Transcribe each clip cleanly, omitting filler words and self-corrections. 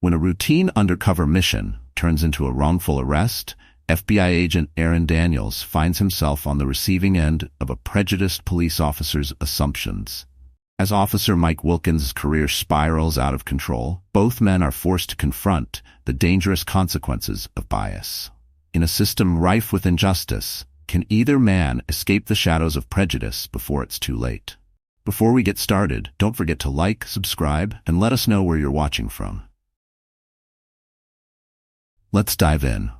When a routine undercover mission turns into a wrongful arrest, FBI agent Aaron Daniels finds himself on the receiving end of a prejudiced police officer's assumptions. As Officer Mike Wilkins' career spirals out of control, both men are forced to confront the dangerous consequences of bias. In a system rife with injustice, can either man escape the shadows of prejudice before it's too late? Before we get started, don't forget to like, subscribe, and let us know where you're watching from. Let's dive in.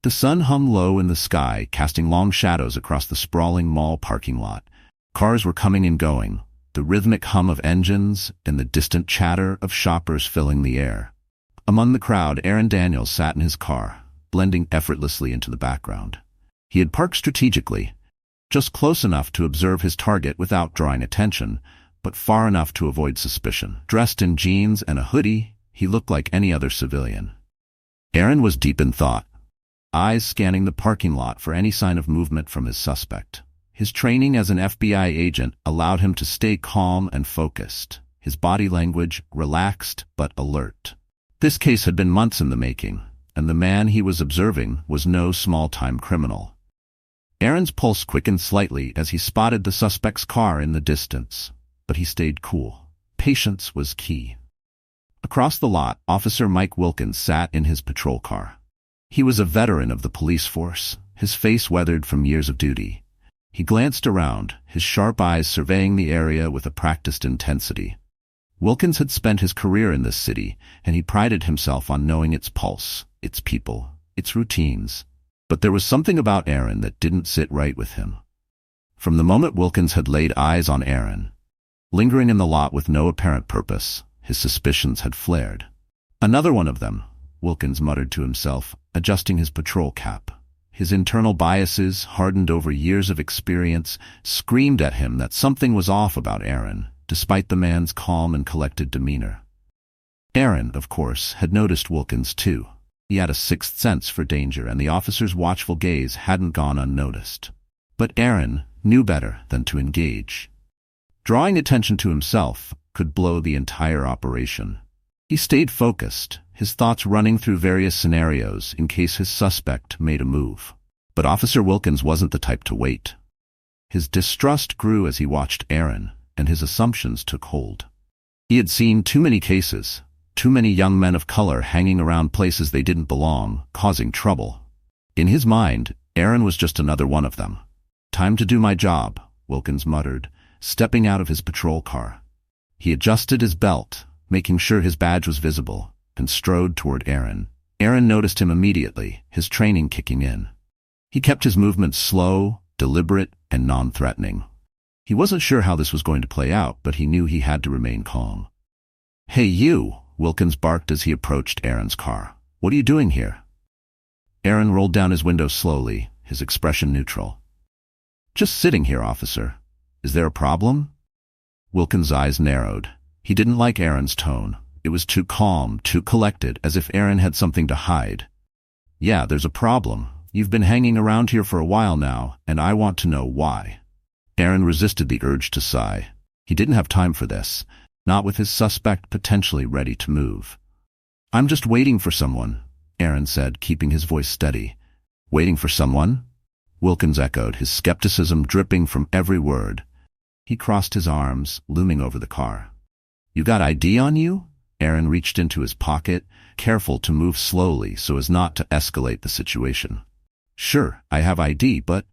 The sun hung low in the sky, casting long shadows across the sprawling mall parking lot. Cars were coming and going, the rhythmic hum of engines and the distant chatter of shoppers filling the air. Among the crowd, Aaron Daniels sat in his car, blending effortlessly into the background. He had parked strategically, just close enough to observe his target without drawing attention, but far enough to avoid suspicion. Dressed in jeans and a hoodie, he looked like any other civilian. Aaron was deep in thought, eyes scanning the parking lot for any sign of movement from his suspect. His training as an FBI agent allowed him to stay calm and focused, his body language relaxed but alert. This case had been months in the making, and the man he was observing was no small-time criminal. Aaron's pulse quickened slightly as he spotted the suspect's car in the distance, but he stayed cool. Patience was key. Across the lot, Officer Mike Wilkins sat in his patrol car. He was a veteran of the police force, his face weathered from years of duty. He glanced around, his sharp eyes surveying the area with a practiced intensity. Wilkins had spent his career in this city, and he prided himself on knowing its pulse, its people, its routines. But there was something about Aaron that didn't sit right with him. From the moment Wilkins had laid eyes on Aaron, lingering in the lot with no apparent purpose, his suspicions had flared. Another one of them, Wilkins muttered to himself, adjusting his patrol cap. His internal biases, hardened over years of experience, screamed at him that something was off about Aaron, despite the man's calm and collected demeanor. Aaron, of course, had noticed Wilkins too. He had a sixth sense for danger, and the officer's watchful gaze hadn't gone unnoticed. But Aaron knew better than to engage. Drawing attention to himself could blow the entire operation. He stayed focused, his thoughts running through various scenarios in case his suspect made a move. But Officer Wilkins wasn't the type to wait. His distrust grew as he watched Aaron, and his assumptions took hold. He had seen too many cases, too many young men of color hanging around places they didn't belong, causing trouble. In his mind, Aaron was just another one of them. "Time to do my job," Wilkins muttered, stepping out of his patrol car. He adjusted his belt, making sure his badge was visible, and strode toward Aaron. Aaron noticed him immediately, his training kicking in. He kept his movements slow, deliberate, and non-threatening. He wasn't sure how this was going to play out, but he knew he had to remain calm. "Hey you," Wilkins barked as he approached Aaron's car. "What are you doing here?" Aaron rolled down his window slowly, his expression neutral. "Just sitting here, officer. Is there a problem?" Wilkins' eyes narrowed. He didn't like Aaron's tone. It was too calm, too collected, as if Aaron had something to hide. "Yeah, there's a problem. You've been hanging around here for a while now, and I want to know why." Aaron resisted the urge to sigh. He didn't have time for this, not with his suspect potentially ready to move. "I'm just waiting for someone," Aaron said, keeping his voice steady. "Waiting for someone?" Wilkins echoed, his skepticism dripping from every word. He crossed his arms, looming over the car. "You got ID on you?" Aaron reached into his pocket, careful to move slowly so as not to escalate the situation. "Sure, I have ID, but—"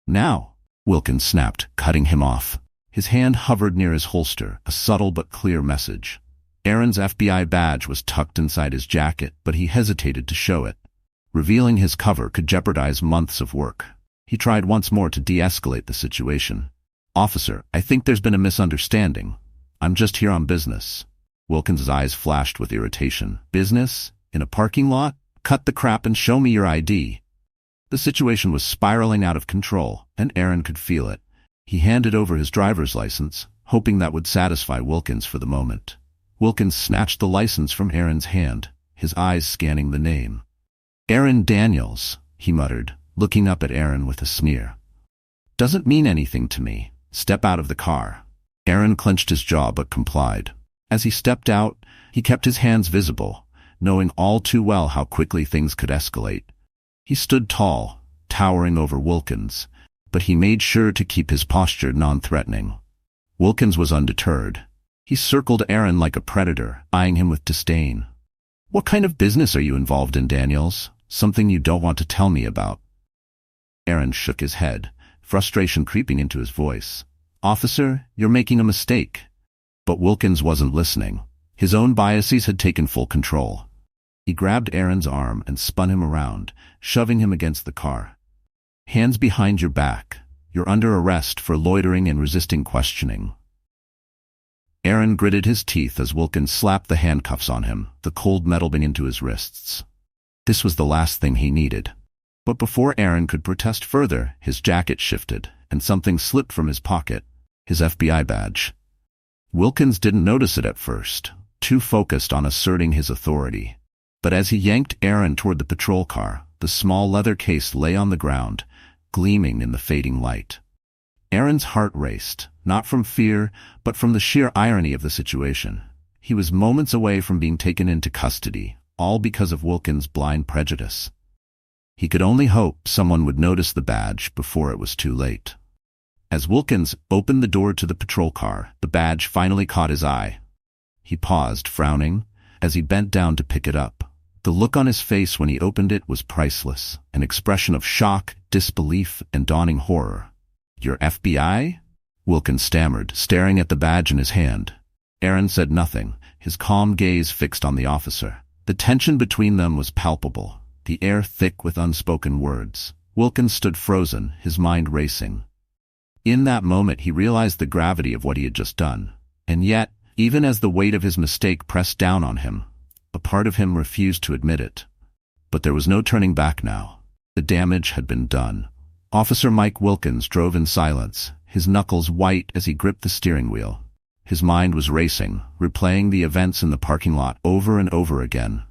"Now," Wilkins snapped, cutting him off. His hand hovered near his holster, a subtle but clear message. Aaron's FBI badge was tucked inside his jacket, but he hesitated to show it. Revealing his cover could jeopardize months of work. He tried once more to de-escalate the situation. "Officer, I think there's been a misunderstanding. I'm just here on business." Wilkins' eyes flashed with irritation. "Business? In a parking lot? Cut the crap and show me your ID." The situation was spiraling out of control, and Aaron could feel it. He handed over his driver's license, hoping that would satisfy Wilkins for the moment. Wilkins snatched the license from Aaron's hand, his eyes scanning the name. "Aaron Daniels," he muttered, looking up at Aaron with a sneer. "Doesn't mean anything to me. Step out of the car." Aaron clenched his jaw but complied. As he stepped out, he kept his hands visible, knowing all too well how quickly things could escalate. He stood tall, towering over Wilkins, but he made sure to keep his posture non-threatening. Wilkins was undeterred. He circled Aaron like a predator, eyeing him with disdain. "What kind of business are you involved in, Daniels? Something you don't want to tell me about?" Aaron shook his head, frustration creeping into his voice. "Officer, you're making a mistake." But Wilkins wasn't listening. His own biases had taken full control. He grabbed Aaron's arm and spun him around, shoving him against the car. "Hands behind your back. You're under arrest for loitering and resisting questioning." Aaron gritted his teeth as Wilkins slapped the handcuffs on him, the cold metal being into his wrists. This was the last thing he needed. But before Aaron could protest further, his jacket shifted, and something slipped from his pocket, his FBI badge. Wilkins didn't notice it at first, too focused on asserting his authority. But as he yanked Aaron toward the patrol car, the small leather case lay on the ground, gleaming in the fading light. Aaron's heart raced, not from fear, but from the sheer irony of the situation. He was moments away from being taken into custody, all because of Wilkins' blind prejudice. He could only hope someone would notice the badge before it was too late. As Wilkins opened the door to the patrol car, the badge finally caught his eye. He paused, frowning, as he bent down to pick it up. The look on his face when he opened it was priceless, an expression of shock, disbelief, and dawning horror. "Your FBI?" Wilkins stammered, staring at the badge in his hand. Aaron said nothing, his calm gaze fixed on the officer. The tension between them was palpable, the air thick with unspoken words. Wilkins stood frozen, his mind racing. In that moment he realized the gravity of what he had just done. And yet, even as the weight of his mistake pressed down on him, a part of him refused to admit it. But there was no turning back now. The damage had been done. Officer Mike Wilkins drove in silence, his knuckles white as he gripped the steering wheel. His mind was racing, replaying the events in the parking lot over and over again.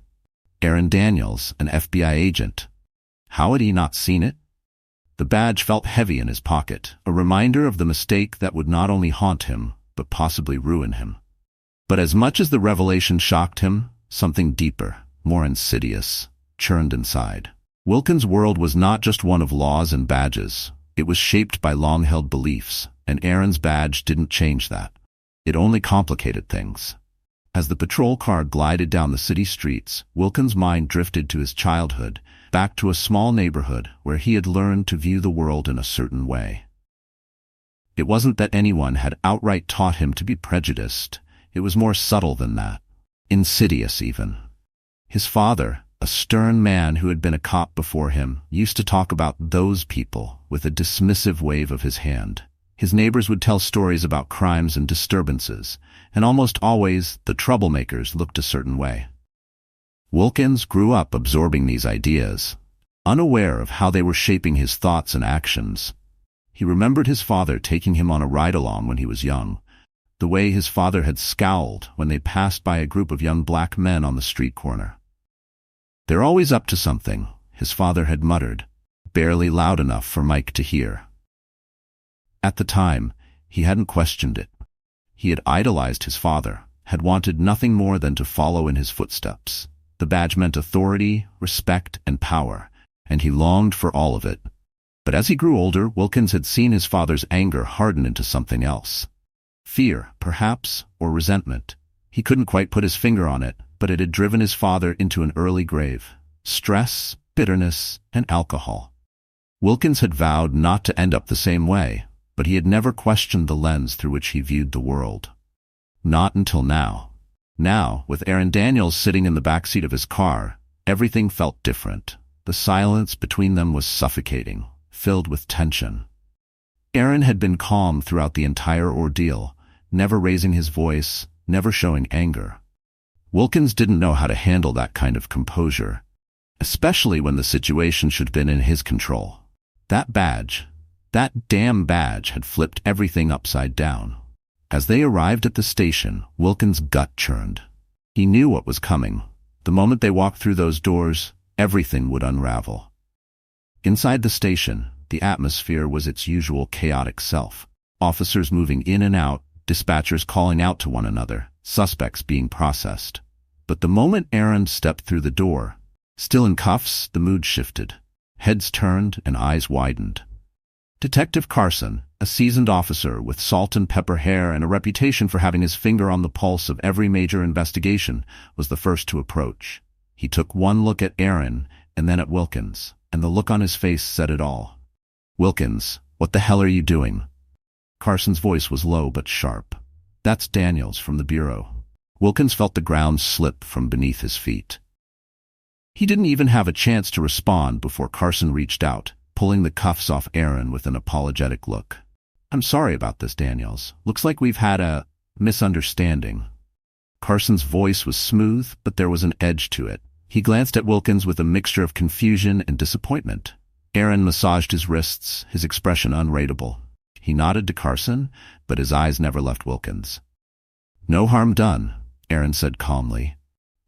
Aaron Daniels, an FBI agent. How had he not seen it? The badge felt heavy in his pocket, a reminder of the mistake that would not only haunt him, but possibly ruin him. But as much as the revelation shocked him, something deeper, more insidious, churned inside. Wilkins' world was not just one of laws and badges. It was shaped by long-held beliefs, and Aaron's badge didn't change that. It only complicated things. As the patrol car glided down the city streets, Wilkins' mind drifted to his childhood, back to a small neighborhood where he had learned to view the world in a certain way. It wasn't that anyone had outright taught him to be prejudiced. It was more subtle than that. Insidious, even. His father, a stern man who had been a cop before him, used to talk about those people with a dismissive wave of his hand. His neighbors would tell stories about crimes and disturbances, and almost always the troublemakers looked a certain way. Wilkins grew up absorbing these ideas, unaware of how they were shaping his thoughts and actions. He remembered his father taking him on a ride-along when he was young, the way his father had scowled when they passed by a group of young black men on the street corner. "They're always up to something," his father had muttered, barely loud enough for Mike to hear. At the time, he hadn't questioned it. He had idolized his father, had wanted nothing more than to follow in his footsteps. The badge meant authority, respect, and power, and he longed for all of it. But as he grew older, Wilkins had seen his father's anger harden into something else. Fear, perhaps, or resentment. He couldn't quite put his finger on it, but it had driven his father into an early grave. Stress, bitterness, and alcohol. Wilkins had vowed not to end up the same way, but he had never questioned the lens through which he viewed the world. Not until now. Now, with Aaron Daniels sitting in the backseat of his car, everything felt different. The silence between them was suffocating, filled with tension. Aaron had been calm throughout the entire ordeal, never raising his voice, never showing anger. Wilkins didn't know how to handle that kind of composure, especially when the situation should have been in his control. That badge, that damn badge, had flipped everything upside down. As they arrived at the station, Wilkins' gut churned. He knew what was coming. The moment they walked through those doors, everything would unravel. Inside the station, the atmosphere was its usual chaotic self. Officers moving in and out, dispatchers calling out to one another, suspects being processed. But the moment Aaron stepped through the door, still in cuffs, the mood shifted. Heads turned and eyes widened. Detective Carson, a seasoned officer with salt and pepper hair and a reputation for having his finger on the pulse of every major investigation, was the first to approach. He took one look at Aaron and then at Wilkins, and the look on his face said it all. "Wilkins, what the hell are you doing?" Carson's voice was low but sharp. "That's Daniels from the Bureau." Wilkins felt the ground slip from beneath his feet. He didn't even have a chance to respond before Carson reached out, pulling the cuffs off Aaron with an apologetic look. "I'm sorry about this, Daniels. Looks like we've had a misunderstanding." Carson's voice was smooth, but there was an edge to it. He glanced at Wilkins with a mixture of confusion and disappointment. Aaron massaged his wrists, his expression unreadable. He nodded to Carson, but his eyes never left Wilkins. "No harm done," Aaron said calmly,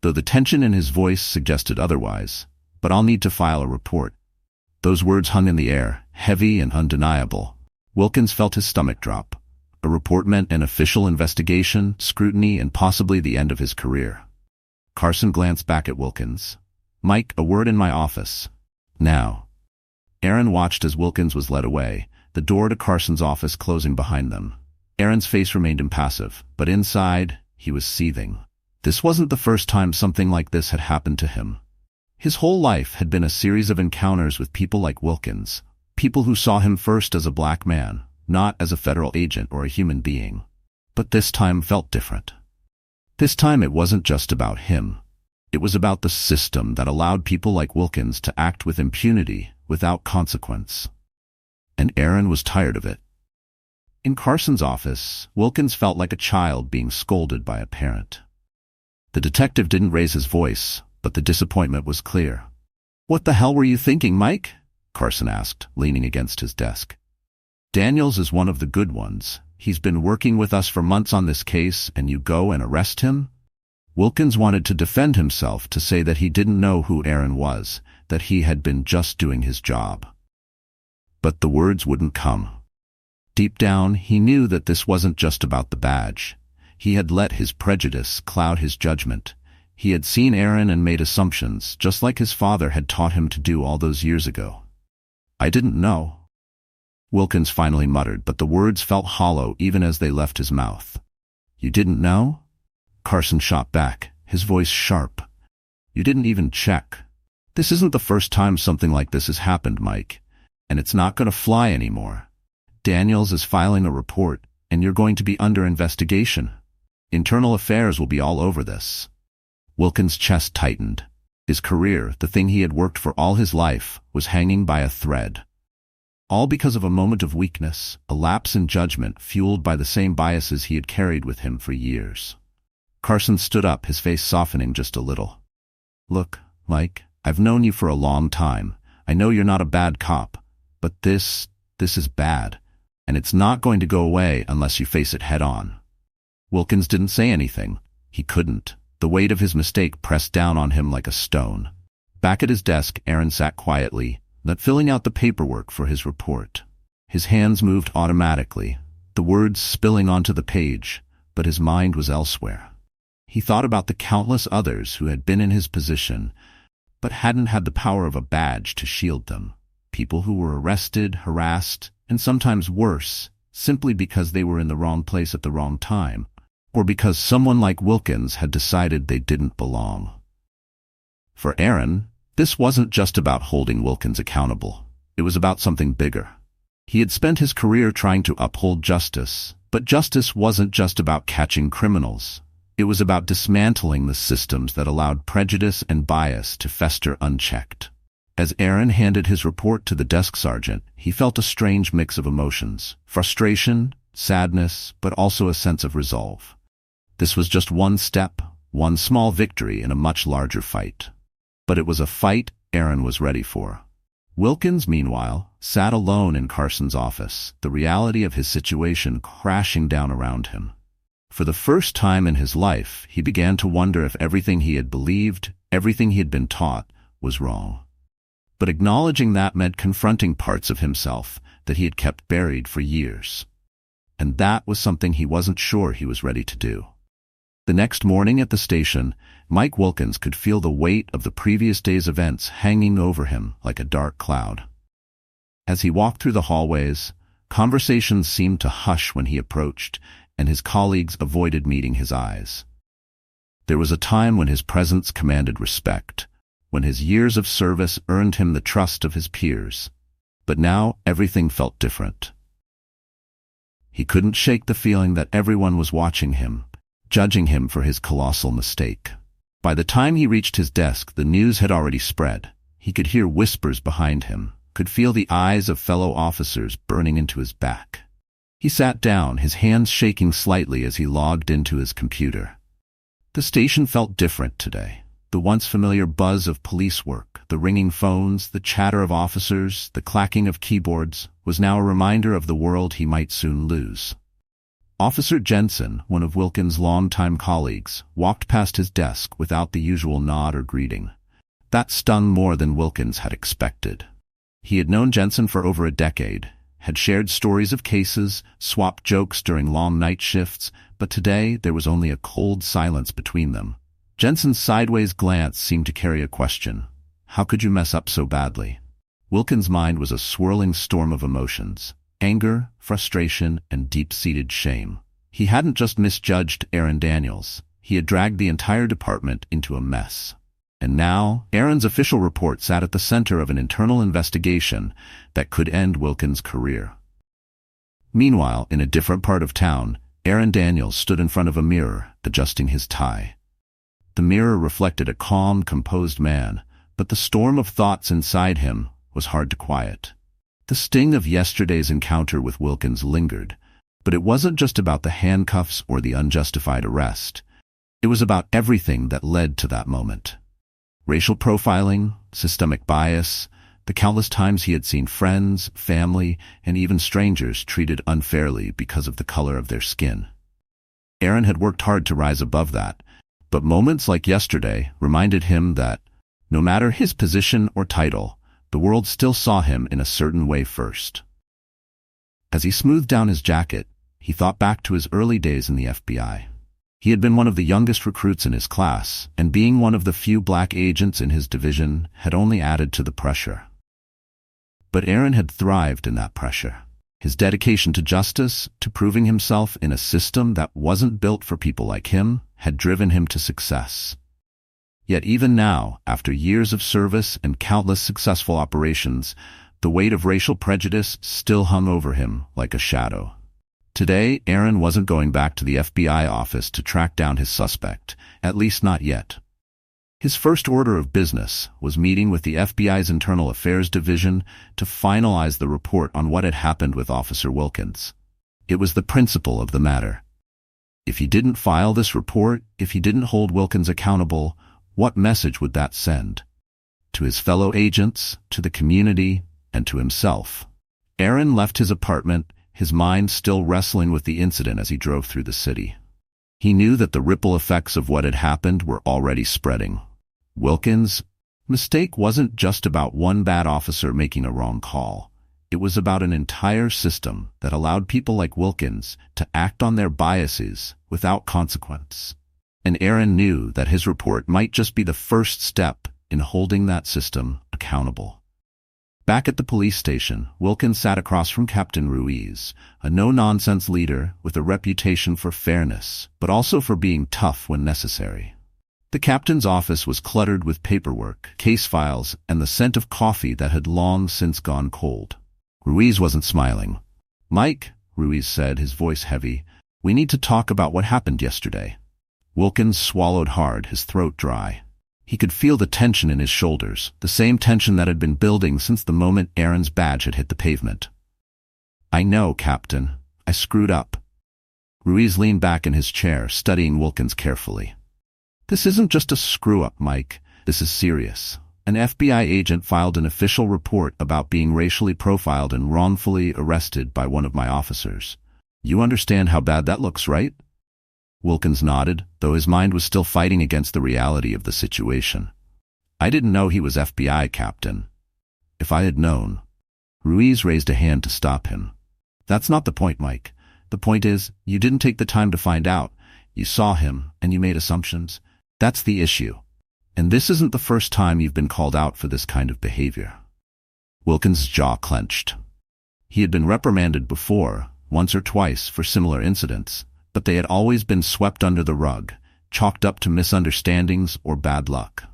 though the tension in his voice suggested otherwise. "But I'll need to file a report." Those words hung in the air, heavy and undeniable. Wilkins felt his stomach drop. A report meant an official investigation, scrutiny, and possibly the end of his career. Carson glanced back at Wilkins. "Mike, a word in my office." "Now." Aaron watched as Wilkins was led away, the door to Carson's office closing behind them. Aaron's face remained impassive, but inside, he was seething. This wasn't the first time something like this had happened to him. His whole life had been a series of encounters with people like Wilkins, people who saw him first as a black man, not as a federal agent or a human being. But this time felt different. This time it wasn't just about him. It was about the system that allowed people like Wilkins to act with impunity, without consequence. And Aaron was tired of it. In Carson's office, Wilkins felt like a child being scolded by a parent. The detective didn't raise his voice, but the disappointment was clear. "What the hell were you thinking, Mike?" Carson asked, leaning against his desk. "Daniels is one of the good ones. He's been working with us for months on this case, and you go and arrest him?" Wilkins wanted to defend himself, to say that he didn't know who Aaron was, that he had been just doing his job. But the words wouldn't come. Deep down, he knew that this wasn't just about the badge. He had let his prejudice cloud his judgment. He had seen Aaron and made assumptions, just like his father had taught him to do all those years ago. "I didn't know," Wilkins finally muttered, but the words felt hollow even as they left his mouth. "You didn't know?" Carson shot back, his voice sharp. "You didn't even check. This isn't the first time something like this has happened, Mike, and it's not going to fly anymore. Daniels is filing a report, and you're going to be under investigation. Internal Affairs will be all over this." Wilkins' chest tightened. His career, the thing he had worked for all his life, was hanging by a thread. All because of a moment of weakness, a lapse in judgment fueled by the same biases he had carried with him for years. Carson stood up, his face softening just a little. "Look, Mike, I've known you for a long time. I know you're not a bad cop, but this is bad, and it's not going to go away unless you face it head on." Wilkins didn't say anything. He couldn't. The weight of his mistake pressed down on him like a stone. Back at his desk, Aaron sat quietly, not filling out the paperwork for his report. His hands moved automatically, the words spilling onto the page, but his mind was elsewhere. He thought about the countless others who had been in his position, but hadn't had the power of a badge to shield them. People who were arrested, harassed, and sometimes worse, simply because they were in the wrong place at the wrong time, or because someone like Wilkins had decided they didn't belong. For Aaron, this wasn't just about holding Wilkins accountable. It was about something bigger. He had spent his career trying to uphold justice, but justice wasn't just about catching criminals. It was about dismantling the systems that allowed prejudice and bias to fester unchecked. As Aaron handed his report to the desk sergeant, he felt a strange mix of emotions: frustration, sadness, but also a sense of resolve. This was just one step, one small victory in a much larger fight. But it was a fight Aaron was ready for. Wilkins, meanwhile, sat alone in Carson's office, the reality of his situation crashing down around him. For the first time in his life, he began to wonder if everything he had believed, everything he had been taught, was wrong. But acknowledging that meant confronting parts of himself that he had kept buried for years. And that was something he wasn't sure he was ready to do. The next morning at the station, Mike Wilkins could feel the weight of the previous day's events hanging over him like a dark cloud. As he walked through the hallways, conversations seemed to hush when he approached, and his colleagues avoided meeting his eyes. There was a time when his presence commanded respect, when his years of service earned him the trust of his peers. But now everything felt different. He couldn't shake the feeling that everyone was watching him, judging him for his colossal mistake. By the time he reached his desk, the news had already spread. He could hear whispers behind him, could feel the eyes of fellow officers burning into his back. He sat down, his hands shaking slightly as he logged into his computer. The station felt different today. The once familiar buzz of police work, the ringing phones, the chatter of officers, the clacking of keyboards, was now a reminder of the world he might soon lose. Officer Jensen, one of Wilkins' longtime colleagues, walked past his desk without the usual nod or greeting. That stung more than Wilkins had expected. He had known Jensen for over a decade, had shared stories of cases, swapped jokes during long night shifts, but today there was only a cold silence between them. Jensen's sideways glance seemed to carry a question. How could you mess up so badly? Wilkins' mind was a swirling storm of emotions. Anger, frustration, and deep-seated shame. He hadn't just misjudged Aaron Daniels. He had dragged the entire department into a mess. And now, Aaron's official report sat at the center of an internal investigation that could end Wilkins' career. Meanwhile, in a different part of town, Aaron Daniels stood in front of a mirror, adjusting his tie. The mirror reflected a calm, composed man, but the storm of thoughts inside him was hard to quiet. The sting of yesterday's encounter with Wilkins lingered, but it wasn't just about the handcuffs or the unjustified arrest. It was about everything that led to that moment. Racial profiling, systemic bias, the countless times he had seen friends, family, and even strangers treated unfairly because of the color of their skin. Aaron had worked hard to rise above that, but moments like yesterday reminded him that, no matter his position or title, the world still saw him in a certain way first. As he smoothed down his jacket, he thought back to his early days in the FBI. He had been one of the youngest recruits in his class, and being one of the few black agents in his division had only added to the pressure. But Aaron had thrived in that pressure. His dedication to justice, to proving himself in a system that wasn't built for people like him, had driven him to success. Yet even now, after years of service and countless successful operations, the weight of racial prejudice still hung over him like a shadow. Today, Aaron wasn't going back to the FBI office to track down his suspect, at least not yet. His first order of business was meeting with the FBI's Internal Affairs Division to finalize the report on what had happened with Officer Wilkins. It was the principle of the matter. If he didn't file this report, if he didn't hold Wilkins accountable, what message would that send? To his fellow agents, to the community, and to himself. Aaron left his apartment, his mind still wrestling with the incident as he drove through the city. He knew that the ripple effects of what had happened were already spreading. Wilkins' mistake wasn't just about one bad officer making a wrong call. It was about an entire system that allowed people like Wilkins to act on their biases without consequence. And Aaron knew that his report might just be the first step in holding that system accountable. Back at the police station, Wilkins sat across from Captain Ruiz, a no-nonsense leader with a reputation for fairness, but also for being tough when necessary. The captain's office was cluttered with paperwork, case files, and the scent of coffee that had long since gone cold. Ruiz wasn't smiling. "Mike," Ruiz said, his voice heavy, "we need to talk about what happened yesterday." Wilkins swallowed hard, his throat dry. He could feel the tension in his shoulders, the same tension that had been building since the moment Aaron's badge had hit the pavement. "I know, Captain. I screwed up." Ruiz leaned back in his chair, studying Wilkins carefully. "This isn't just a screw-up, Mike. This is serious. An FBI agent filed an official report about being racially profiled and wrongfully arrested by one of my officers. You understand how bad that looks, right?" Wilkins nodded, though his mind was still fighting against the reality of the situation. "I didn't know he was FBI, Captain. If I had known." Ruiz raised a hand to stop him. "That's not the point, Mike. The point is, you didn't take the time to find out, You saw him, and you made assumptions. That's the issue. And this isn't the first time you've been called out for this kind of behavior. Wilkins' jaw clenched. He had been reprimanded before, once or twice, for similar incidents, but they had always been swept under the rug, chalked up to misunderstandings or bad luck.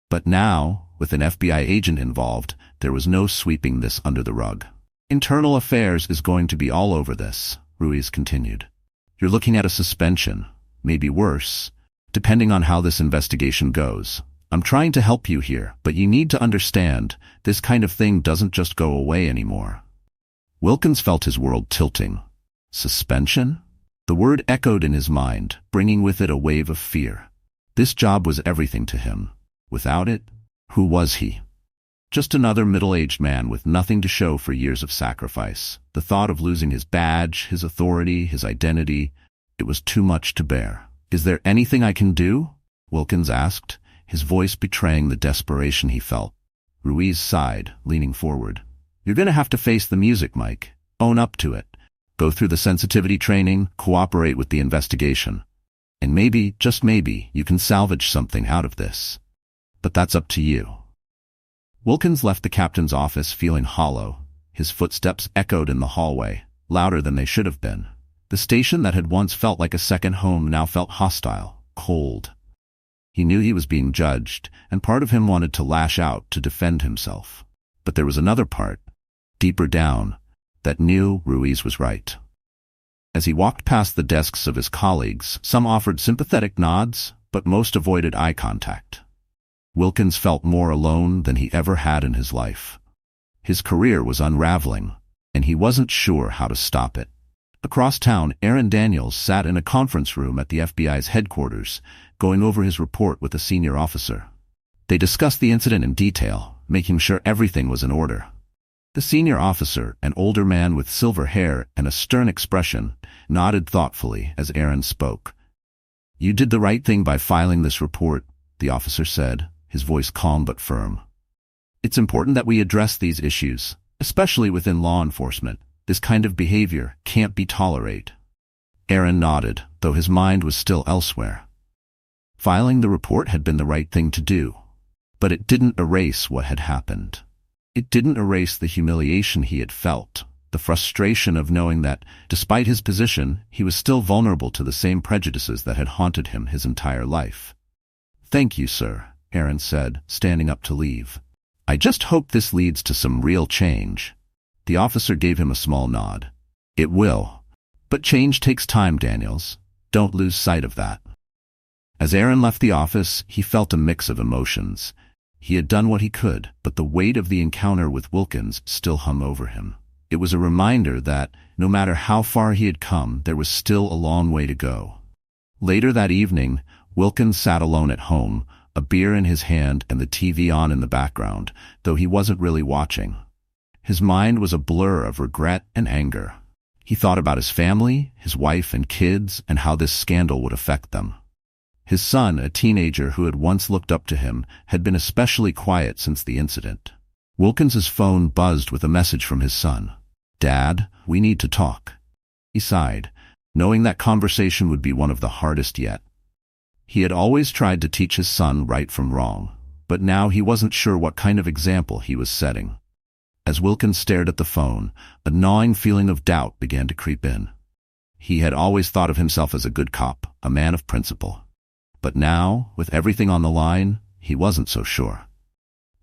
But now, with an FBI agent involved, there was no sweeping this under the rug. Internal Affairs is going to be all over this, Ruiz continued. You're looking at a suspension, maybe worse, depending on how this investigation goes. I'm trying to help you here, but you need to understand, this kind of thing doesn't just go away anymore. Wilkins felt his world tilting. Suspension? The word echoed in his mind, bringing with it a wave of fear. This job was everything to him. Without it, who was he? Just another middle-aged man with nothing to show for years of sacrifice. The thought of losing his badge, his authority, his identity, it was too much to bear. Is there anything I can do? Wilkins asked, his voice betraying the desperation he felt. Ruiz sighed, leaning forward. You're going to have to face the music, Mike. Own up to it. Go through the sensitivity training, cooperate with the investigation. And maybe, just maybe, you can salvage something out of this. But that's up to you. Wilkins left the captain's office feeling hollow. His footsteps echoed in the hallway, louder than they should have been. The station that had once felt like a second home now felt hostile, cold. He knew he was being judged, and part of him wanted to lash out to defend himself. But there was another part, deeper down, that knew Ruiz was right. As he walked past the desks of his colleagues, some offered sympathetic nods, but most avoided eye contact. Wilkins felt more alone than he ever had in his life. His career was unraveling, and he wasn't sure how to stop it. Across town, Aaron Daniels sat in a conference room at the FBI's headquarters, going over his report with a senior officer. They discussed the incident in detail, making sure everything was in order. The senior officer, an older man with silver hair and a stern expression, nodded thoughtfully as Aaron spoke. You did the right thing by filing this report, the officer said, his voice calm but firm. It's important that we address these issues, especially within law enforcement. This kind of behavior can't be tolerated. Aaron nodded, though his mind was still elsewhere. Filing the report had been the right thing to do, but it didn't erase what had happened. It didn't erase the humiliation he had felt, the frustration of knowing that, despite his position, he was still vulnerable to the same prejudices that had haunted him his entire life. Thank you, sir, Aaron said, standing up to leave. I just hope this leads to some real change. The officer gave him a small nod. It will. But change takes time, Daniels. Don't lose sight of that. As Aaron left the office, he felt a mix of emotions. He had done what he could, but the weight of the encounter with Wilkins still hung over him. It was a reminder that, no matter how far he had come, there was still a long way to go. Later that evening, Wilkins sat alone at home, a beer in his hand and the TV on in the background, though he wasn't really watching. His mind was a blur of regret and anger. He thought about his family, his wife and kids, and how this scandal would affect them. His son, a teenager who had once looked up to him, had been especially quiet since the incident. Wilkins's phone buzzed with a message from his son. Dad, we need to talk. He sighed, knowing that conversation would be one of the hardest yet. He had always tried to teach his son right from wrong, but now he wasn't sure what kind of example he was setting. As Wilkins stared at the phone, a gnawing feeling of doubt began to creep in. He had always thought of himself as a good cop, a man of principle. But now, with everything on the line, he wasn't so sure.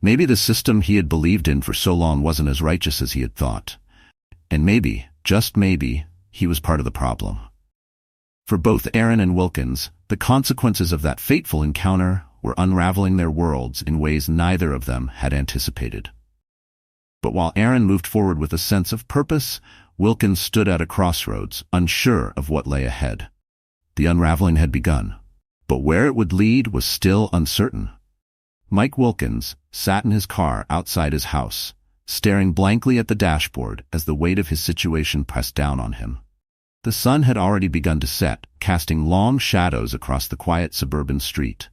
Maybe the system he had believed in for so long wasn't as righteous as he had thought. And maybe, just maybe, he was part of the problem. For both Aaron and Wilkins, the consequences of that fateful encounter were unraveling their worlds in ways neither of them had anticipated. But while Aaron moved forward with a sense of purpose, Wilkins stood at a crossroads, unsure of what lay ahead. The unraveling had begun, but where it would lead was still uncertain. Mike Wilkins sat in his car outside his house, staring blankly at the dashboard as the weight of his situation pressed down on him. The sun had already begun to set, casting long shadows across the quiet suburban street.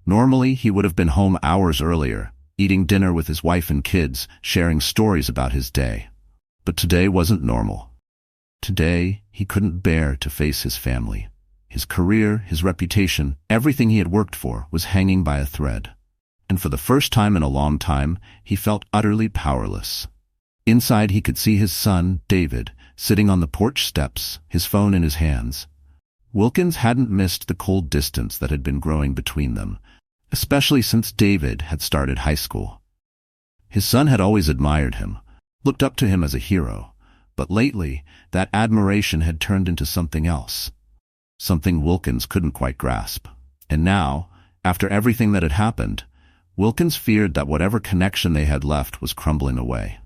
Normally, he would have been home hours earlier, eating dinner with his wife and kids, sharing stories about his day. But today wasn't normal. Today, he couldn't bear to face his family. His career, his reputation, everything he had worked for was hanging by a thread. And for the first time in a long time, he felt utterly powerless. Inside he could see his son, David, sitting on the porch steps, his phone in his hands. Wilkins hadn't missed the cold distance that had been growing between them, especially since David had started high school. His son had always admired him, looked up to him as a hero, but lately that admiration had turned into something else. Something Wilkins couldn't quite grasp. And now, after everything that had happened, Wilkins feared that whatever connection they had left was crumbling away.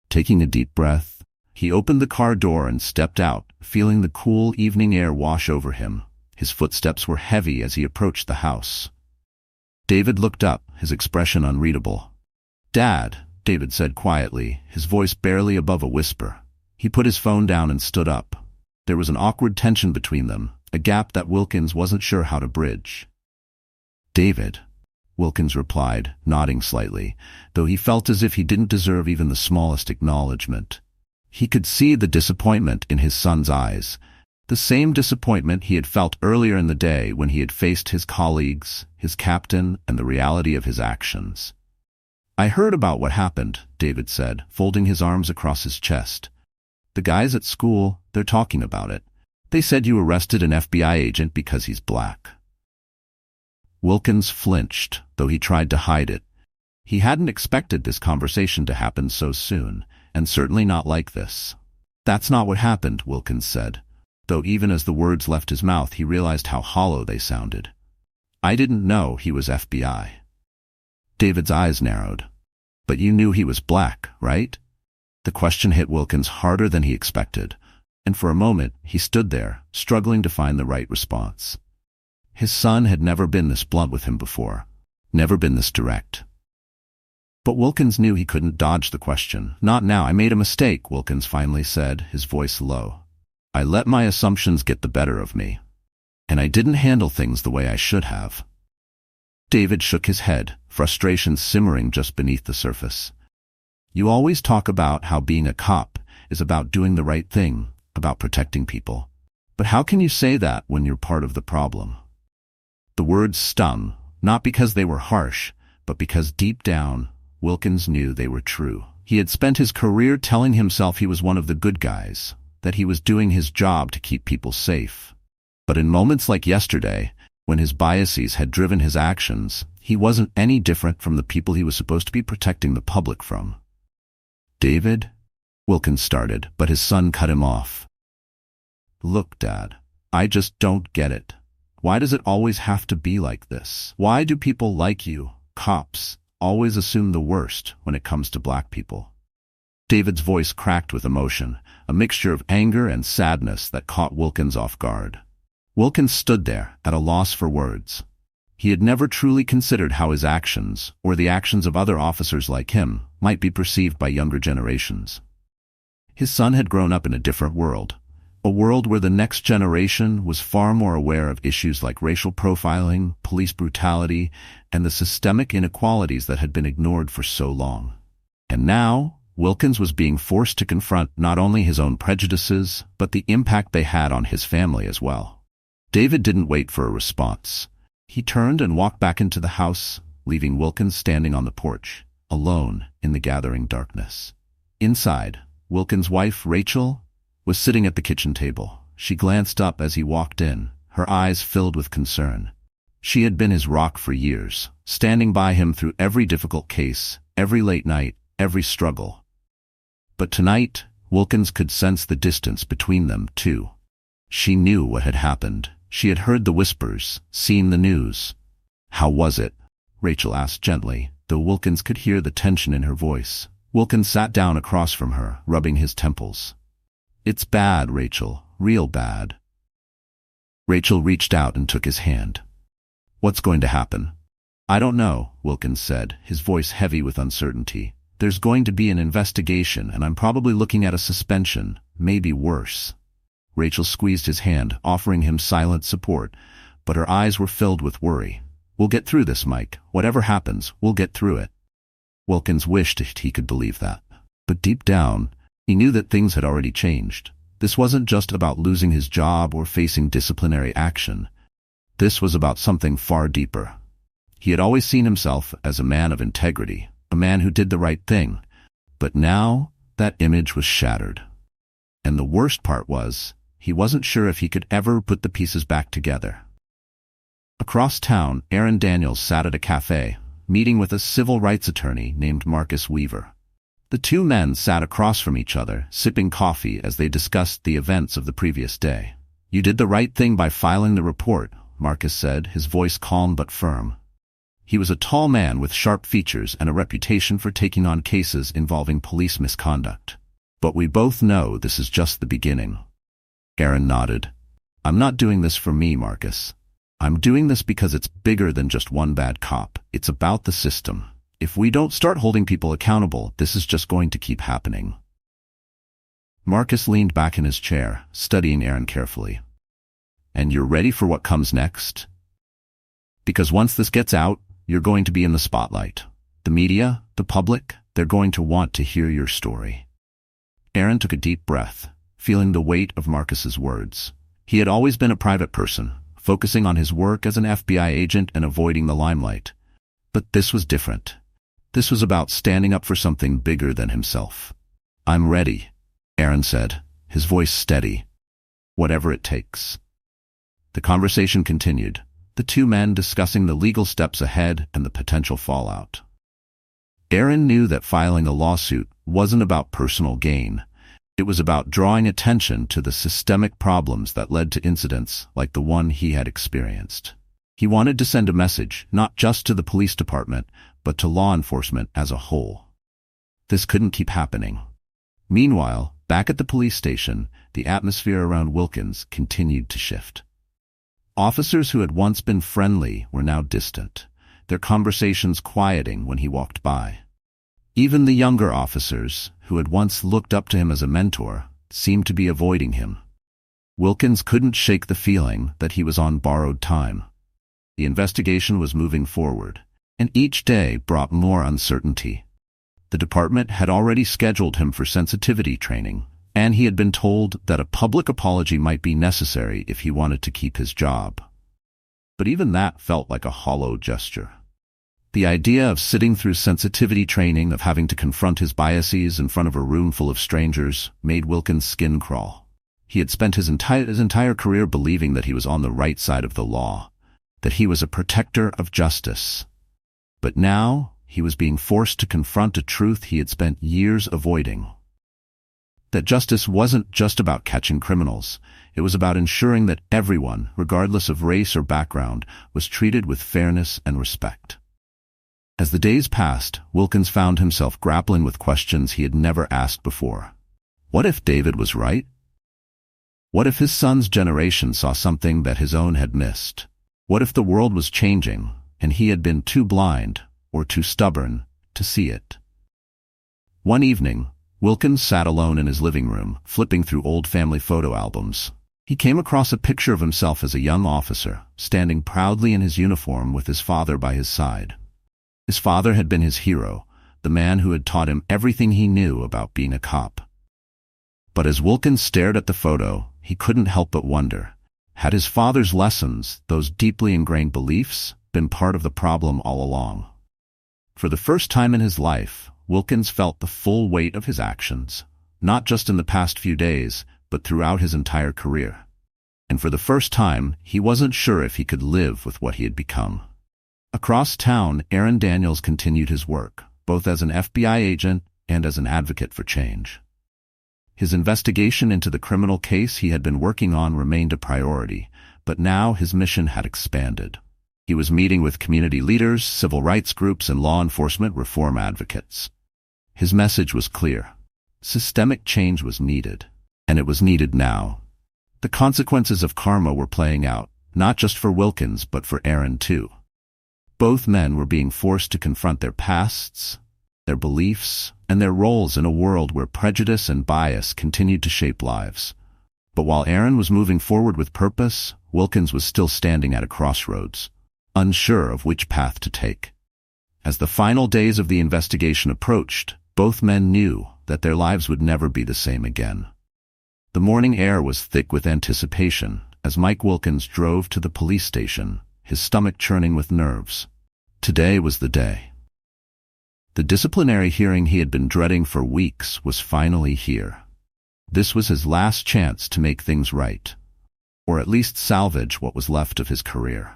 Taking a deep breath, he opened the car door and stepped out, feeling the cool evening air wash over him. His footsteps were heavy as he approached the house. David looked up, his expression unreadable. "Dad," David said quietly, his voice barely above a whisper. He put his phone down and stood up. There was an awkward tension between them, a gap that Wilkins wasn't sure how to bridge. "David," Wilkins replied, nodding slightly, though he felt as if he didn't deserve even the smallest acknowledgement. He could see the disappointment in his son's eyes, the same disappointment he had felt earlier in the day when he had faced his colleagues, his captain, and the reality of his actions. "I heard about what happened," David said, folding his arms across his chest. "The guys at school, they're talking about it. They said you arrested an FBI agent because he's black." Wilkins flinched, though he tried to hide it. He hadn't expected this conversation to happen so soon, and certainly not like this. "That's not what happened," Wilkins said, though even as the words left his mouth he realized how hollow they sounded. "I didn't know he was FBI." David's eyes narrowed. "But you knew he was black, right?" The question hit Wilkins harder than he expected, and for a moment he stood there, struggling to find the right response. His son had never been this blunt with him before, never been this direct. But Wilkins knew he couldn't dodge the question. "Not now. I made a mistake," Wilkins finally said, his voice low. "I let my assumptions get the better of me, and I didn't handle things the way I should have." David shook his head, frustration simmering just beneath the surface. "You always talk about how being a cop is about doing the right thing, about protecting people. But how can you say that when you're part of the problem?" The words stung, not because they were harsh, but because deep down, Wilkins knew they were true. He had spent his career telling himself he was one of the good guys, that he was doing his job to keep people safe. But in moments like yesterday, when his biases had driven his actions, he wasn't any different from the people he was supposed to be protecting the public from. "David?" Wilkins started, but his son cut him off. "Look, Dad, I just don't get it. Why does it always have to be like this? Why do people like you, cops, always assume the worst when it comes to black people?" David's voice cracked with emotion, a mixture of anger and sadness that caught Wilkins off guard. Wilkins stood there, at a loss for words. He had never truly considered how his actions, or the actions of other officers like him, might be perceived by younger generations. His son had grown up in a different world, a world where the next generation was far more aware of issues like racial profiling, police brutality, and the systemic inequalities that had been ignored for so long. And now, Wilkins was being forced to confront not only his own prejudices, but the impact they had on his family as well. David didn't wait for a response. He turned and walked back into the house, leaving Wilkins standing on the porch, alone in the gathering darkness. Inside, Wilkins' wife, Rachel, was sitting at the kitchen table. She glanced up as he walked in, her eyes filled with concern. She had been his rock for years, standing by him through every difficult case, every late night, every struggle. But tonight, Wilkins could sense the distance between them, too. She knew what had happened. She had heard the whispers, seen the news. "How was it?" Rachel asked gently, though Wilkins could hear the tension in her voice. Wilkins sat down across from her, rubbing his temples. "It's bad, Rachel, real bad." Rachel reached out and took his hand. "What's going to happen?" "I don't know," Wilkins said, his voice heavy with uncertainty. "There's going to be an investigation, and I'm probably looking at a suspension, maybe worse." Rachel squeezed his hand, offering him silent support, but her eyes were filled with worry. "We'll get through this, Mike. Whatever happens, we'll get through it." Wilkins wished he could believe that. But deep down, he knew that things had already changed. This wasn't just about losing his job or facing disciplinary action. This was about something far deeper. He had always seen himself as a man of integrity, a man who did the right thing. But now, that image was shattered. And the worst part was, he wasn't sure if he could ever put the pieces back together. Across town, Aaron Daniels sat at a cafe, meeting with a civil rights attorney named Marcus Weaver. The two men sat across from each other, sipping coffee as they discussed the events of the previous day. "You did the right thing by filing the report," Marcus said, his voice calm but firm. He was a tall man with sharp features and a reputation for taking on cases involving police misconduct. "But we both know this is just the beginning." Aaron nodded. "I'm not doing this for me, Marcus. I'm doing this because it's bigger than just one bad cop. It's about the system. If we don't start holding people accountable, this is just going to keep happening." Marcus leaned back in his chair, studying Aaron carefully. "And you're ready for what comes next? Because once this gets out, you're going to be in the spotlight. The media, the public, they're going to want to hear your story." Aaron took a deep breath, feeling the weight of Marcus's words. He had always been a private person, focusing on his work as an FBI agent and avoiding the limelight. But this was different. This was about standing up for something bigger than himself. "I'm ready," Aaron said, his voice steady. "Whatever it takes." The conversation continued, the two men discussing the legal steps ahead and the potential fallout. Aaron knew that filing a lawsuit wasn't about personal gain. It was about drawing attention to the systemic problems that led to incidents like the one he had experienced. He wanted to send a message, not just to the police department, but to law enforcement as a whole. This couldn't keep happening. Meanwhile, back at the police station, the atmosphere around Wilkins continued to shift. Officers who had once been friendly were now distant, their conversations quieting when he walked by. Even the younger officers, who had once looked up to him as a mentor, seemed to be avoiding him. Wilkins couldn't shake the feeling that he was on borrowed time. The investigation was moving forward, and each day brought more uncertainty. The department had already scheduled him for sensitivity training, and he had been told that a public apology might be necessary if he wanted to keep his job. But even that felt like a hollow gesture. The idea of sitting through sensitivity training, of having to confront his biases in front of a room full of strangers, made Wilkins' skin crawl. He had spent his entire career believing that he was on the right side of the law, that he was a protector of justice. But now, he was being forced to confront a truth he had spent years avoiding. That justice wasn't just about catching criminals. It was about ensuring that everyone, regardless of race or background, was treated with fairness and respect. As the days passed, Wilkins found himself grappling with questions he had never asked before. What if David was right? What if his son's generation saw something that his own had missed? What if the world was changing, and he had been too blind, or too stubborn, to see it? One evening, Wilkins sat alone in his living room, flipping through old family photo albums. He came across a picture of himself as a young officer, standing proudly in his uniform with his father by his side. His father had been his hero, the man who had taught him everything he knew about being a cop. But as Wilkins stared at the photo, he couldn't help but wonder, had his father's lessons, those deeply ingrained beliefs, been part of the problem all along? For the first time in his life, Wilkins felt the full weight of his actions, not just in the past few days, but throughout his entire career. And for the first time, he wasn't sure if he could live with what he had become. Across town, Aaron Daniels continued his work, both as an FBI agent and as an advocate for change. His investigation into the criminal case he had been working on remained a priority, but now his mission had expanded. He was meeting with community leaders, civil rights groups, and law enforcement reform advocates. His message was clear. Systemic change was needed, and it was needed now. The consequences of karma were playing out, not just for Wilkins but for Aaron too. Both men were being forced to confront their pasts, their beliefs, and their roles in a world where prejudice and bias continued to shape lives. But while Aaron was moving forward with purpose, Wilkins was still standing at a crossroads, unsure of which path to take. As the final days of the investigation approached, both men knew that their lives would never be the same again. The morning air was thick with anticipation as Mike Wilkins drove to the police station, his stomach churning with nerves. Today was the day. The disciplinary hearing he had been dreading for weeks was finally here. This was his last chance to make things right, or at least salvage what was left of his career.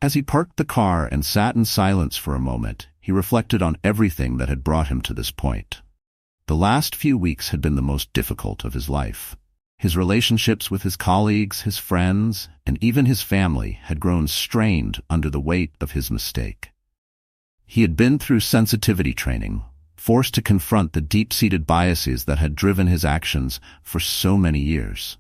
As he parked the car and sat in silence for a moment, he reflected on everything that had brought him to this point. The last few weeks had been the most difficult of his life. His relationships with his colleagues, his friends, and even his family had grown strained under the weight of his mistake. He had been through sensitivity training, forced to confront the deep-seated biases that had driven his actions for so many years.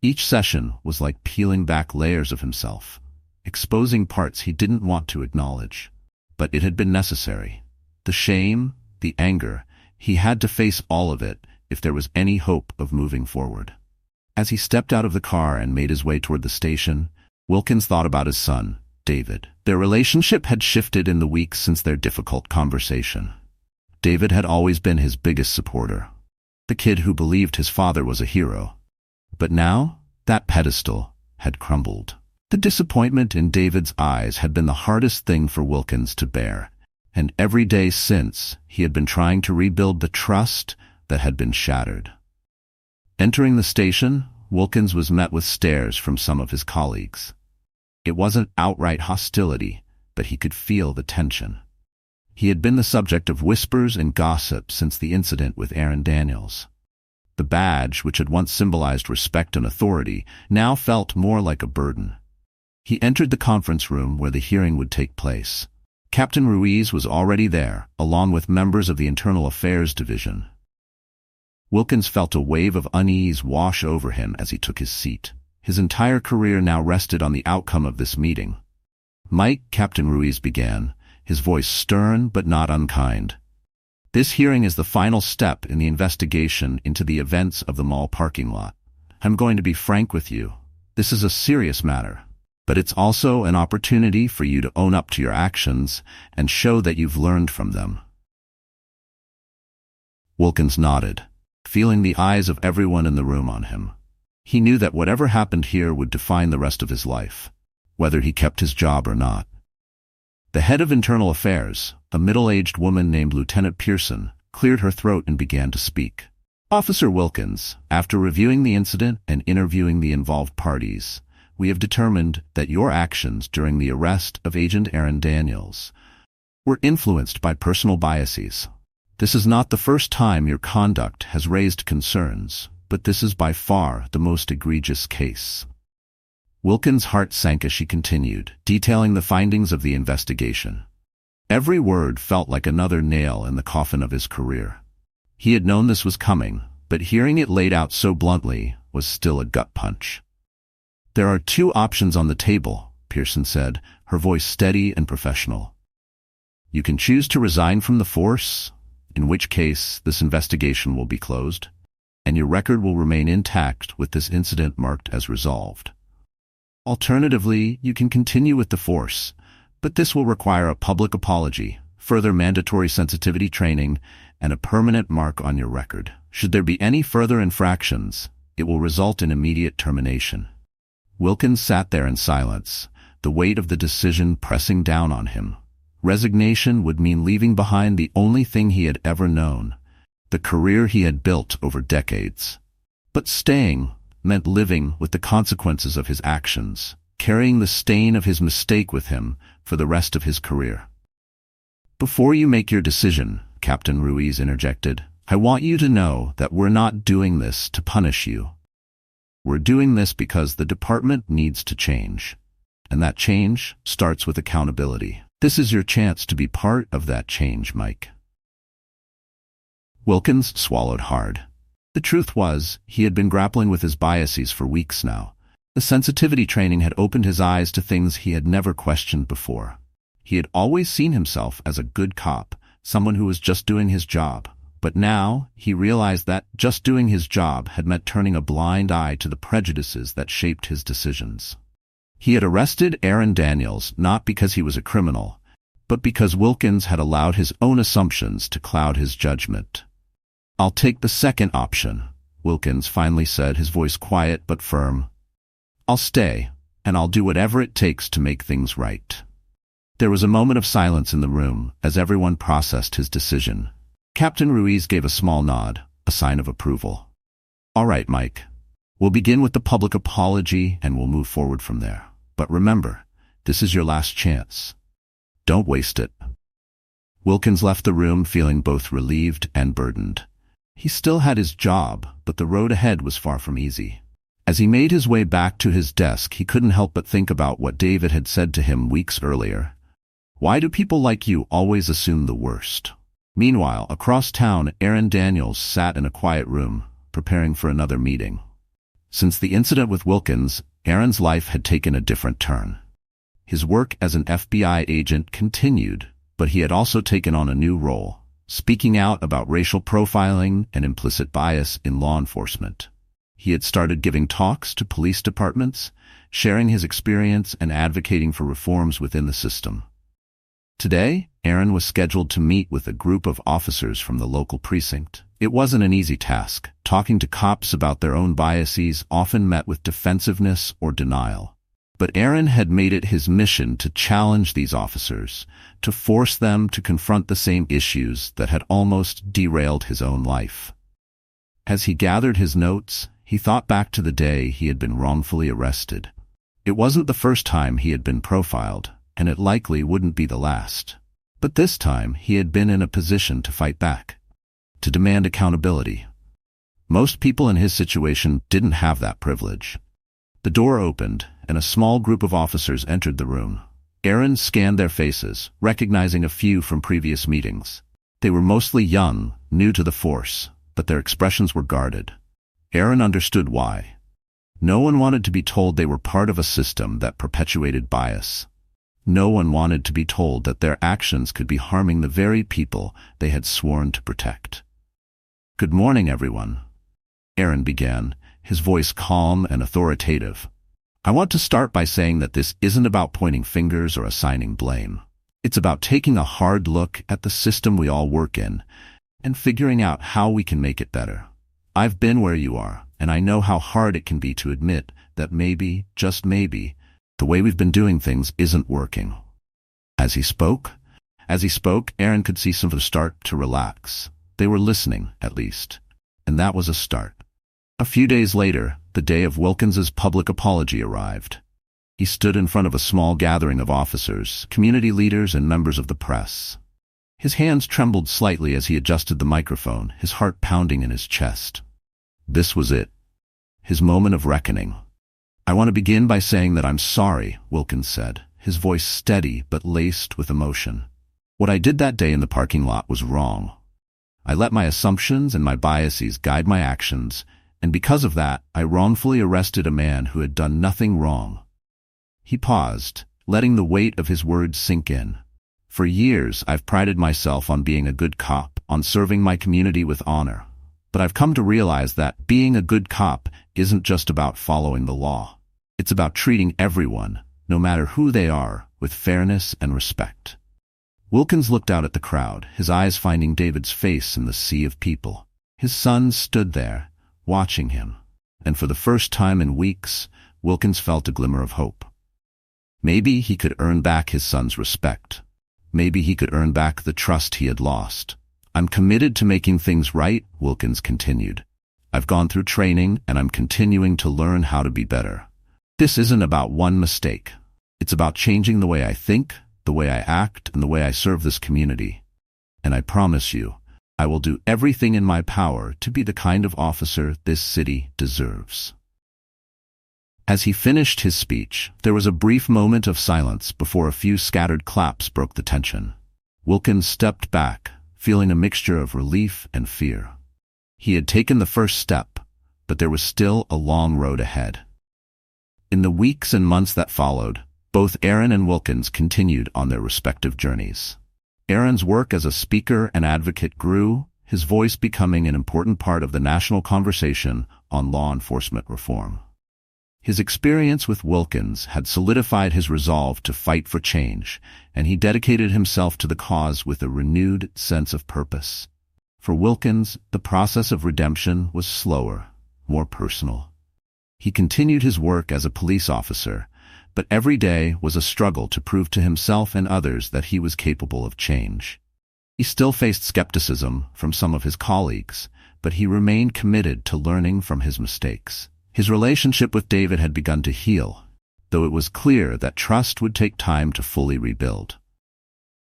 Each session was like peeling back layers of himself, exposing parts he didn't want to acknowledge. But it had been necessary. The shame, the anger, he had to face all of it if there was any hope of moving forward. As he stepped out of the car and made his way toward the station, Wilkins thought about his son, David. Their relationship had shifted in the weeks since their difficult conversation. David had always been his biggest supporter, the kid who believed his father was a hero. But now, that pedestal had crumbled. The disappointment in David's eyes had been the hardest thing for Wilkins to bear, and every day since, he had been trying to rebuild the trust that had been shattered. Entering the station, Wilkins was met with stares from some of his colleagues. It wasn't outright hostility, but he could feel the tension. He had been the subject of whispers and gossip since the incident with Aaron Daniels. The badge, which had once symbolized respect and authority, now felt more like a burden. He entered the conference room where the hearing would take place. Captain Ruiz was already there, along with members of the Internal Affairs Division. Wilkins felt a wave of unease wash over him as he took his seat. His entire career now rested on the outcome of this meeting. "Mike," Captain Ruiz began, his voice stern but not unkind. "This hearing is the final step in the investigation into the events of the mall parking lot. I'm going to be frank with you. This is a serious matter, but it's also an opportunity for you to own up to your actions and show that you've learned from them." Wilkins nodded, feeling the eyes of everyone in the room on him. He knew that whatever happened here would define the rest of his life, whether he kept his job or not. The head of Internal Affairs, a middle-aged woman named Lieutenant Pearson, cleared her throat and began to speak. "Officer Wilkins, after reviewing the incident and interviewing the involved parties, we have determined that your actions during the arrest of Agent Aaron Daniels were influenced by personal biases. This is not the first time your conduct has raised concerns, but this is by far the most egregious case." Wilkins' heart sank as she continued, detailing the findings of the investigation. Every word felt like another nail in the coffin of his career. He had known this was coming, but hearing it laid out so bluntly was still a gut punch. "There are two options on the table," Pearson said, her voice steady and professional. "You can choose to resign from the force, in which case this investigation will be closed, and your record will remain intact with this incident marked as resolved. Alternatively, you can continue with the force, but this will require a public apology, further mandatory sensitivity training, and a permanent mark on your record. Should there be any further infractions, it will result in immediate termination." Wilkins sat there in silence, the weight of the decision pressing down on him. Resignation would mean leaving behind the only thing he had ever known, the career he had built over decades. But staying meant living with the consequences of his actions, carrying the stain of his mistake with him for the rest of his career. "Before you make your decision," Captain Ruiz interjected, "I want you to know that we're not doing this to punish you. We're doing this because the department needs to change, and that change starts with accountability. This is your chance to be part of that change, Mike." Wilkins swallowed hard. The truth was, he had been grappling with his biases for weeks now. The sensitivity training had opened his eyes to things he had never questioned before. He had always seen himself as a good cop, someone who was just doing his job. But now, he realized that just doing his job had meant turning a blind eye to the prejudices that shaped his decisions. He had arrested Aaron Daniels not because he was a criminal, but because Wilkins had allowed his own assumptions to cloud his judgment. "I'll take the second option," Wilkins finally said, his voice quiet but firm. "I'll stay, and I'll do whatever it takes to make things right." There was a moment of silence in the room as everyone processed his decision. Captain Ruiz gave a small nod, a sign of approval. "All right, Mike. We'll begin with the public apology and we'll move forward from there. But remember, this is your last chance. Don't waste it." Wilkins left the room feeling both relieved and burdened. He still had his job, but the road ahead was far from easy. As he made his way back to his desk, he couldn't help but think about what David had said to him weeks earlier. "Why do people like you always assume the worst?" Meanwhile, across town, Aaron Daniels sat in a quiet room, preparing for another meeting. Since the incident with Wilkins, Aaron's life had taken a different turn. His work as an FBI agent continued, but he had also taken on a new role, speaking out about racial profiling and implicit bias in law enforcement. He had started giving talks to police departments, sharing his experience and advocating for reforms within the system. Today, Aaron was scheduled to meet with a group of officers from the local precinct. It wasn't an easy task. Talking to cops about their own biases often met with defensiveness or denial. But Aaron had made it his mission to challenge these officers, to force them to confront the same issues that had almost derailed his own life. As he gathered his notes, he thought back to the day he had been wrongfully arrested. It wasn't the first time he had been profiled, and it likely wouldn't be the last. But this time, he had been in a position to fight back, to demand accountability. Most people in his situation didn't have that privilege. The door opened, and a small group of officers entered the room. Aaron scanned their faces, recognizing a few from previous meetings. They were mostly young, new to the force, but their expressions were guarded. Aaron understood why. No one wanted to be told they were part of a system that perpetuated bias. No one wanted to be told that their actions could be harming the very people they had sworn to protect. "Good morning, everyone," Aaron began, his voice calm and authoritative. "I want to start by saying that this isn't about pointing fingers or assigning blame. It's about taking a hard look at the system we all work in and figuring out how we can make it better. I've been where you are, and I know how hard it can be to admit that maybe, just maybe, the way we've been doing things isn't working." As he spoke, Aaron could see some of them start to relax. They were listening, at least, and that was a start. A few days later, the day of Wilkins's public apology arrived. He stood in front of a small gathering of officers, community leaders, and members of the press. His hands trembled slightly as he adjusted the microphone, his heart pounding in his chest. This was it, his moment of reckoning. "I want to begin by saying that I'm sorry," Wilkins said, his voice steady but laced with emotion. "What I did that day in the parking lot was wrong. I let my assumptions and my biases guide my actions, and because of that, I wrongfully arrested a man who had done nothing wrong." He paused, letting the weight of his words sink in. "For years, I've prided myself on being a good cop, on serving my community with honor. But I've come to realize that being a good cop isn't just about following the law. It's about treating everyone, no matter who they are, with fairness and respect." Wilkins looked out at the crowd, his eyes finding David's face in the sea of people. His son stood there, watching him, and for the first time in weeks, Wilkins felt a glimmer of hope. Maybe he could earn back his son's respect. Maybe he could earn back the trust he had lost. "I'm committed to making things right," Wilkins continued. "I've gone through training, and I'm continuing to learn how to be better. This isn't about one mistake. It's about changing the way I think, the way I act, and the way I serve this community. And I promise you, I will do everything in my power to be the kind of officer this city deserves." As he finished his speech, there was a brief moment of silence before a few scattered claps broke the tension. Wilkins stepped back, feeling a mixture of relief and fear. He had taken the first step, but there was still a long road ahead. In the weeks and months that followed, both Aaron and Wilkins continued on their respective journeys. Aaron's work as a speaker and advocate grew, his voice becoming an important part of the national conversation on law enforcement reform. His experience with Wilkins had solidified his resolve to fight for change, and he dedicated himself to the cause with a renewed sense of purpose. For Wilkins, the process of redemption was slower. more personal. He continued his work as a police officer, but every day was a struggle to prove to himself and others that he was capable of change. He still faced skepticism from some of his colleagues, but he remained committed to learning from his mistakes. His relationship with David had begun to heal, though it was clear that trust would take time to fully rebuild.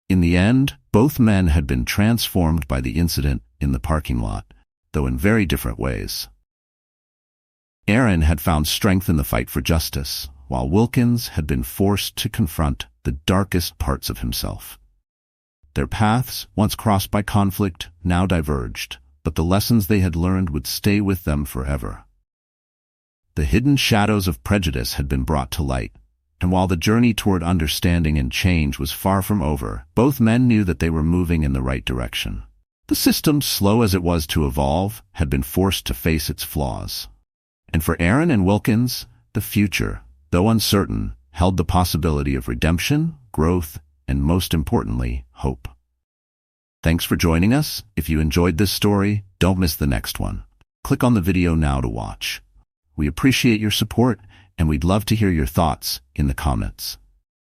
In the end, both men had been transformed by the incident in the parking lot, though in very different ways. Aaron had found strength in the fight for justice, while Wilkins had been forced to confront the darkest parts of himself. Their paths, once crossed by conflict, now diverged, but the lessons they had learned would stay with them forever. The hidden shadows of prejudice had been brought to light, and while the journey toward understanding and change was far from over, both men knew that they were moving in the right direction. The system, slow as it was to evolve, had been forced to face its flaws. And for Aaron and Wilkins, the future, though uncertain, held the possibility of redemption, growth, and most importantly, hope. Thanks for joining us. If you enjoyed this story, don't miss the next one. Click on the video now to watch. We appreciate your support, and we'd love to hear your thoughts in the comments.